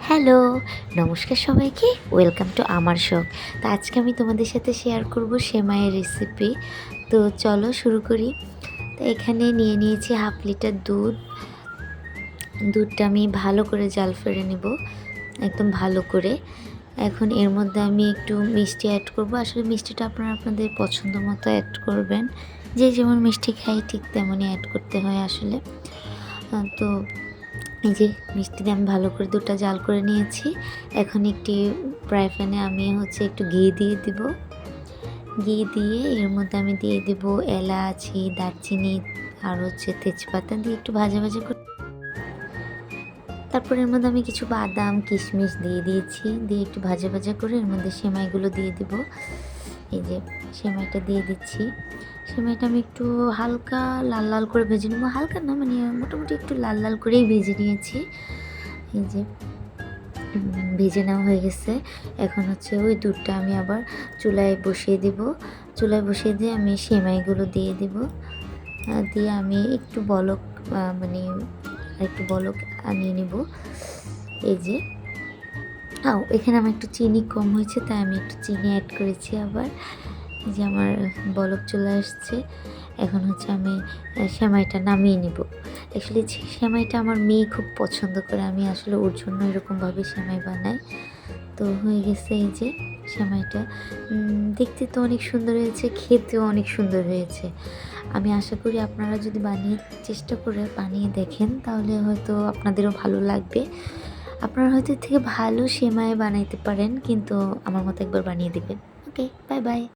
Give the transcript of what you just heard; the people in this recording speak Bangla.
হ্যালো, নমস্কার সবাইকে। ওয়েলকাম টু আমার শখ। তো আজকে আমি তোমাদের সাথে শেয়ার করব সেমাইয়ের রেসিপি। তো চলো শুরু করি। তো এখানে নিয়ে নিয়েছি 1/2 লিটার দুধ। দুধটা আমি ভালো করে জাল ফেড়ে নেব, একদম ভালো করে। এখন এর মধ্যে আমি একটু মিষ্টি অ্যাড করব। আসলে মিষ্টিটা আপনারা আপনাদের পছন্দ মতো অ্যাড করবেন। যে যেমন মিষ্টি খাই ঠিক তেমনই অ্যাড করতে হয় আসলে। তো এই যে মিষ্টি দিয়ে আমি ভালো করে দুধটা জাল করে নিয়েছি। এখন একটি ফ্রাই প্যানে আমি একটু ঘি দিয়ে দিব। ঘি দিয়ে এর মধ্যে আমি দিয়ে দিব এলাচি, দারচিনি আর তেজপাতা দিয়ে একটু ভাজা ভাজা করে, তারপর এর মধ্যে আমি কিছু বাদাম কিশমিশ দিয়ে দিয়েছি। দিয়ে একটু ভাজা ভাজা করে এর মধ্যে সেমাইগুলো দিয়ে দিব। এই যে সেমাইটা দিয়ে দিচ্ছি। সেমাইটা আমি একটু হালকা লাল লাল করে ভেজে নেবো। হালকা না, মানে মোটামুটি একটু লাল লাল করেই ভেজে নিয়েছি। এই যে ভেজে নেওয়া হয়ে গেছে। এখন ওই দুধটা আমি আবার চুলায় বসিয়ে দিব। চুলায় বসিয়ে দিয়ে আমি সেমাইগুলো দিয়ে দিব। দিয়ে আমি একটু বলক মানে একটু বলক আনিয়ে নেব। এই যে এখানে আমার একটু চিনি কম হয়েছে, তাই আমি একটু চিনি অ্যাড করেছি আবার। এই যে আমার বলক চলে আসছে। এখন আমি সেমাইটা নামিয়ে নেব। অ্যাকচুয়ালি সেমাইটা আমার মেয়ে খুব পছন্দ করে, আমি আসলে ওর জন্য এরকমভাবে সেমাই বানাই। তো হয়ে গেছে এই যে সেমাইটা। দেখতে তো অনেক সুন্দর হয়েছে, খেতেও অনেক সুন্দর হয়েছে। আমি আশা করি আপনারা যদি চেষ্টা করে বানিয়ে দেখেন তাহলে হয়তো আপনাদেরও ভালো লাগবে। আপনারা হয়তো এর থেকে ভালো সেমাই বানাইতে পারেন, কিন্তু আমার মতো একবার বানিয়ে দেবেন। ওকে, বাই বাই।